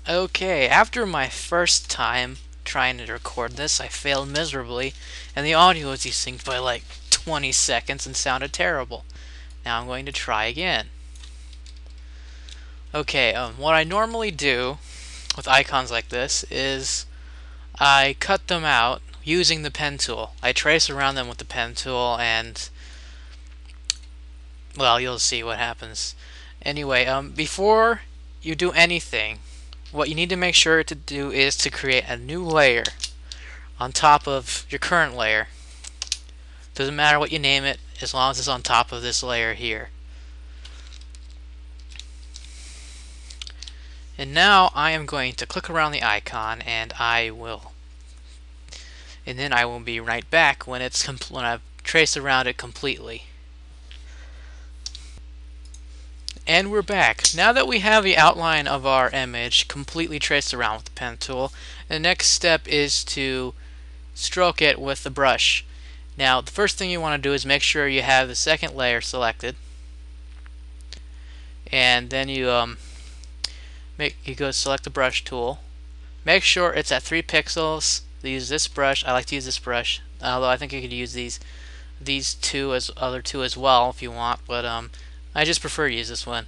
Okay, after my first time trying to record this, I failed miserably, and the audio was desynced by like 20 seconds and sounded terrible. Now I'm going to try again. Okay, what I normally do with icons like this is I cut them out using the pen tool. I trace around them with the pen tool and, well, you'll see what happens. Anyway, before you do anything, what you need to make sure to do is to create a new layer on top of your current layer. Doesn't matter what you name it, as long as it's on top of this layer here. And now I am going to click around the icon, and then I will be right back when I've traced around it completely. And we're back. Now that we have the outline of our image completely traced around with the pen tool, the next step is to stroke it with the brush. Now, the first thing you want to do is make sure you have the second layer selected, and then you go select the brush tool. Make sure it's at 3 pixels. Use this brush. I like to use this brush, although I think you could use these other two as well if you want, but I just prefer to use this one.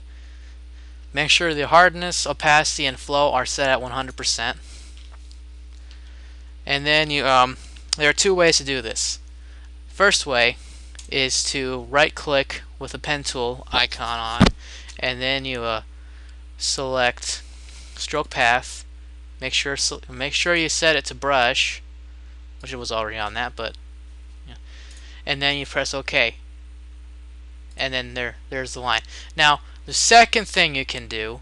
Make sure the hardness, opacity, and flow are set at 100%. And then there are two ways to do this. First way is to right click with the pen tool icon on, and then you select stroke path. Make sure you set it to brush, which it was already on that, but yeah. And then you press OK. And then there's the line. Now, the second thing you can do,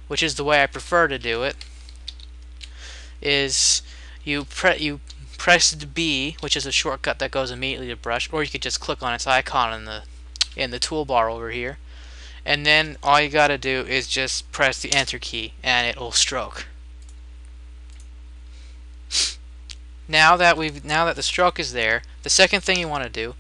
which is the way I prefer to do it, is you press the B, which is a shortcut that goes immediately to brush, or you could just click on its icon in the toolbar over here, and then all you gotta do is just press the enter key and it will stroke. Now that the stroke is there, the second thing you want to do,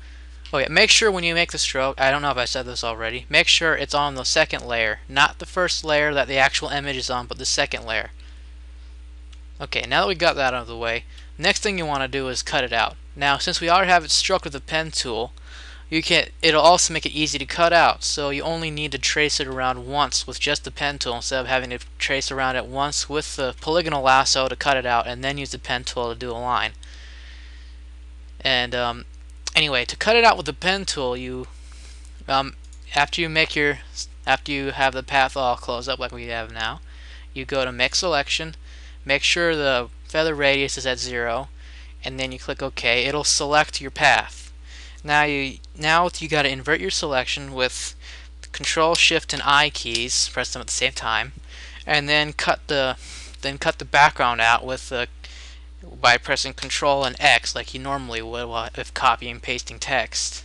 make sure when you make the stroke, I don't know if I said this already, make sure it's on the second layer, not the first layer that the actual image is on, but the second layer. Okay, now that we got that out of the way, next thing you want to do is cut it out. Now, since we already have it struck with the pen tool, it'll also make it easy to cut out, so you only need to trace it around once with just the pen tool instead of having to trace around it once with the polygonal lasso to cut it out and then use the pen tool to do a line. And anyway, to cut it out with the pen tool, after you have the path all closed up like we have now, you go to Make Selection, make sure the feather radius is at 0, and then you click OK. It'll select your path. Now you got to invert your selection with Control, Shift, and I keys. Press them at the same time, and then cut the background out by pressing Control and X like you normally would if copying and pasting text,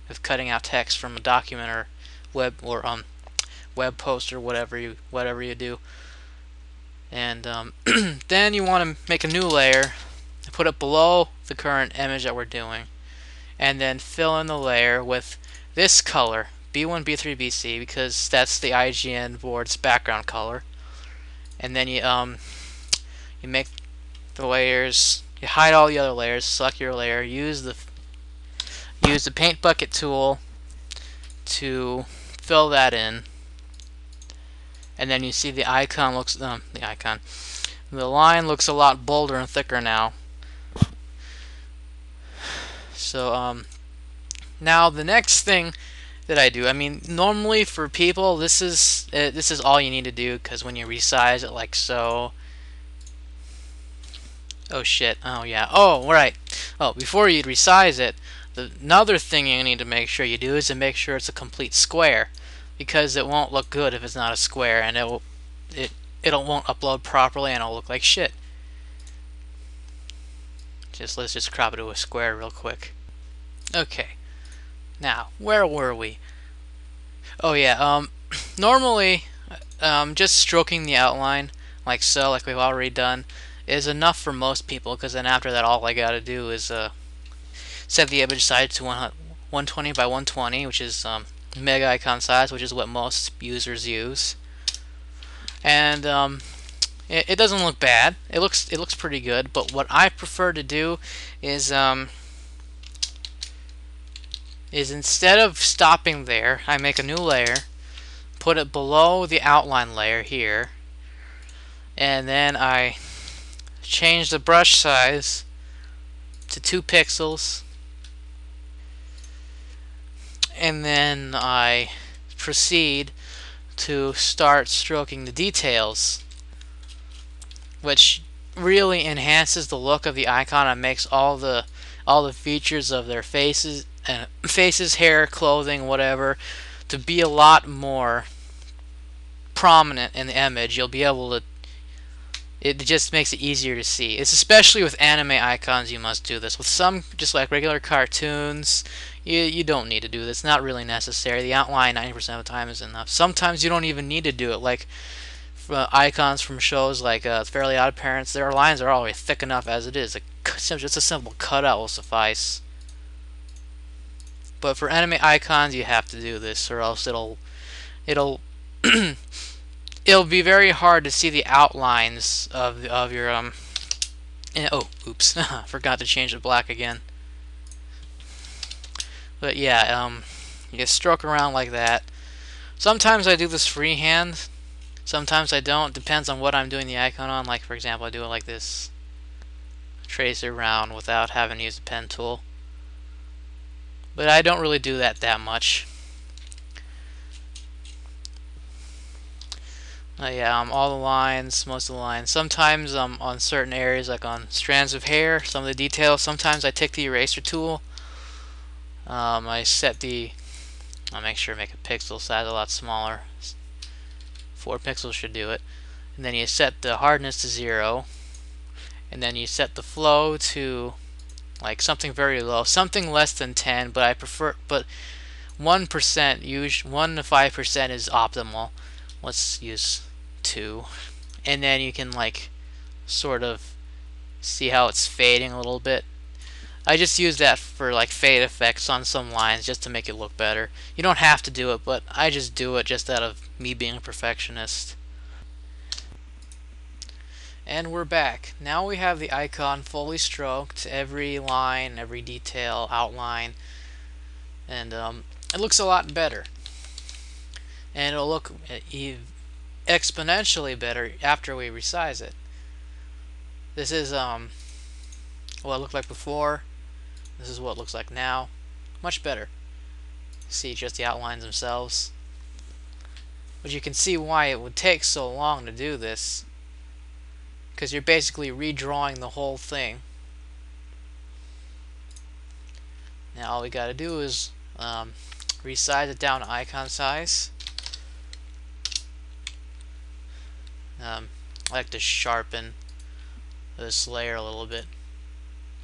if cutting out text from a document or web post or whatever you do. And then you want to make a new layer, put it below the current image that we're doing, and then fill in the layer with this color, B1, B3, BC, because that's the IGN board's background color. And then you make the layers, you hide all the other layers, select your layer, use the paint bucket tool to fill that in, and then you see the line looks a lot bolder and thicker now. So now the next thing that I do, normally for people this is all you need to do, because when you resize it like so, oh shit, oh yeah, oh right, before you resize it, another thing you need to make sure you do is to make sure it's a complete square, because it won't look good if it's not a square, and it won't upload properly and it'll look like shit. Let's just crop it to a square real quick. Okay, now where were we? Oh yeah, normally just stroking the outline like so, like we've already done, is enough for most people, because then after that all I gotta do is set the image size to 120 by 120, which is mega icon size, which is what most users use. And It doesn't look bad. It looks pretty good. But what I prefer to do is instead of stopping there, I make a new layer, put it below the outline layer here, and then I change the brush size to 2 pixels, and then I proceed to start stroking the details, which really enhances the look of the icon and makes all the features of their faces, hair, clothing, whatever, to be a lot more prominent in the image. You'll be able to. It just makes it easier to see. It's especially with anime icons you must do this. With some, just like regular cartoons, you don't need to do this. It's not really necessary. The outline 90% of the time is enough. Sometimes you don't even need to do it. Like icons from shows like Fairly Odd Parents, their lines are always thick enough as it is. Just a simple cutout will suffice. But for anime icons, you have to do this, or else it'll it'll be very hard to see the outlines of your oh, oops, forgot to change the black again. But yeah, you get stroke around like that. Sometimes I do this freehand. Sometimes I don't. Depends on what I'm doing the icon on. Like for example, I do it like this. Trace it around without having to use the pen tool. But I don't really do that much. Yeah, all the lines, most of the lines. Sometimes on certain areas, like on strands of hair, some of the details. Sometimes I take the eraser tool. I set the. I'll make sure to make a pixel size a lot smaller. 4 pixels should do it. And then you set the hardness to 0. And then you set the flow to like something very low, something less than 10. But I prefer, but 1%, 1 to 5% is optimal. Let's use 2, and then you can like sort of see how it's fading a little bit. I just use that for like fade effects on some lines just to make it look better. You don't have to do it, but I just do it just out of me being a perfectionist. And we're back. Now we have the icon fully stroked, every line, every detail, outline, and it looks a lot better. And it'll look exponentially better after we resize it. This is what it looked like before. This is what it looks like now. Much better. See just the outlines themselves. But you can see why it would take so long to do this, because you're basically redrawing the whole thing. Now all we gotta do is resize it down to icon size. I like to sharpen this layer a little bit.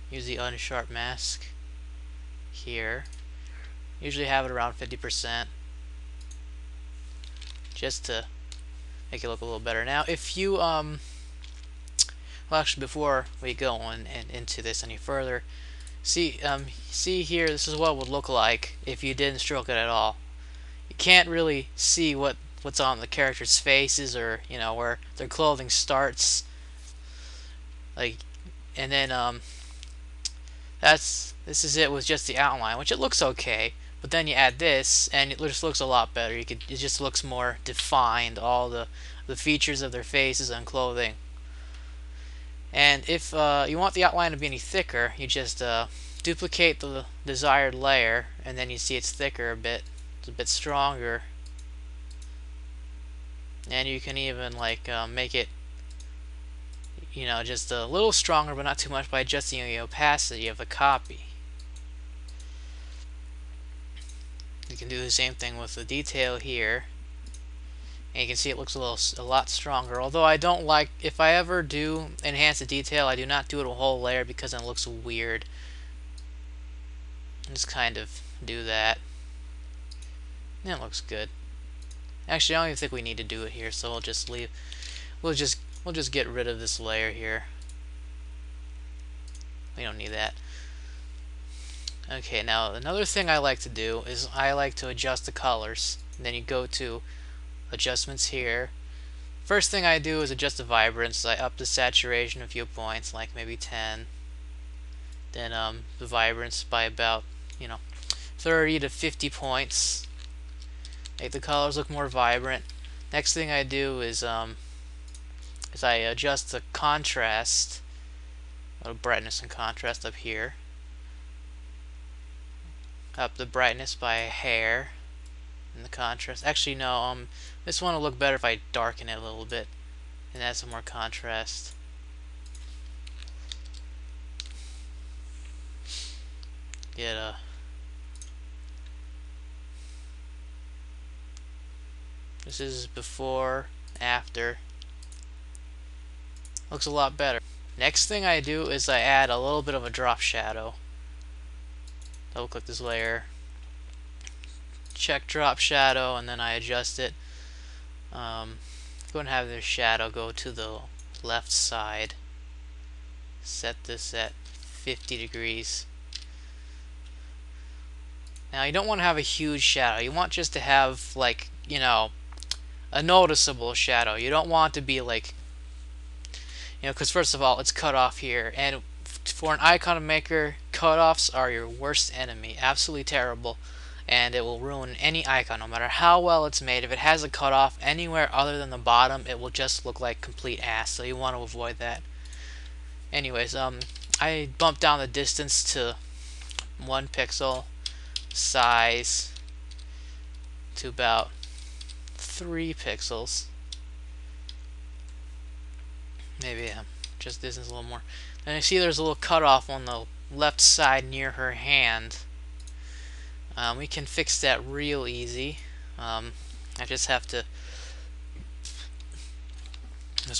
Use the unsharp mask here. Usually have it around 50%, just to make it look a little better. Now if you well, actually before we go on and into this any further, see here, this is what it would look like if you didn't stroke it at all. You can't really see what's on the characters' faces, or you know where their clothing starts, like, and then this is it with just the outline, which it looks okay, but then you add this and it just looks a lot better. It just looks more defined, all the features of their faces and clothing. And if you want the outline to be any thicker, you just duplicate the desired layer, and then you see it's thicker a bit, it's a bit stronger. And you can even like make it, you know, just a little stronger but not too much by adjusting the opacity of the copy. You can do the same thing with the detail here, and you can see it looks a lot stronger. Although I don't like, if I ever do enhance the detail, I do not do it a whole layer because then it looks weird. Just kind of do that. And it looks good. Actually, I don't even think we need to do it here, so we'll just leave. We'll just get rid of this layer here. We don't need that. Okay, now another thing I like to do is I like to adjust the colors. And then you go to adjustments here, First thing I do is adjust the vibrance. I up the saturation a few points, like maybe 10. Then the vibrance by about 30 to 50 points. Make the colors look more vibrant. Next thing I do is I adjust the contrast, brightness and contrast up here. Up the brightness by a hair, and the contrast. Actually, no. This one will look better if I darken it a little bit and add some more contrast. Get a This is before, after. Looks a lot better. Next thing I do is I add a little bit of a drop shadow. Double click this layer, check drop shadow, and then I adjust it. Go and have the shadow go to the left side. Set this at 50 degrees. Now you don't want to have a huge shadow. You want just to have, like, a noticeable shadow. You don't want to be like, because first of all, it's cut off here, and for an icon maker, cutoffs are your worst enemy. Absolutely terrible, and it will ruin any icon, no matter how well it's made. If it has a cutoff anywhere other than the bottom, it will just look like complete ass. So you want to avoid that. Anyways, I bumped down the distance to 1 pixel, size to about 3 pixels. Maybe just distance a little more. And you see there's a little cutoff on the left side near her hand. We can fix that real easy. I just have to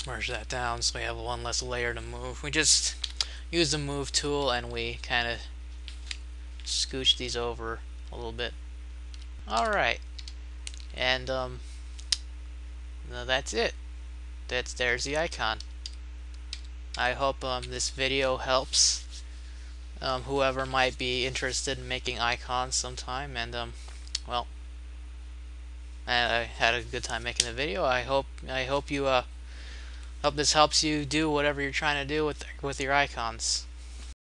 merge that down so we have one less layer to move. We just use the move tool and we kind of scooch these over a little bit. Alright, and that's it. There's the icon. I hope this video helps whoever might be interested in making icons sometime, and well, I had a good time making the video. I hope you hope this helps you do whatever you're trying to do with your icons.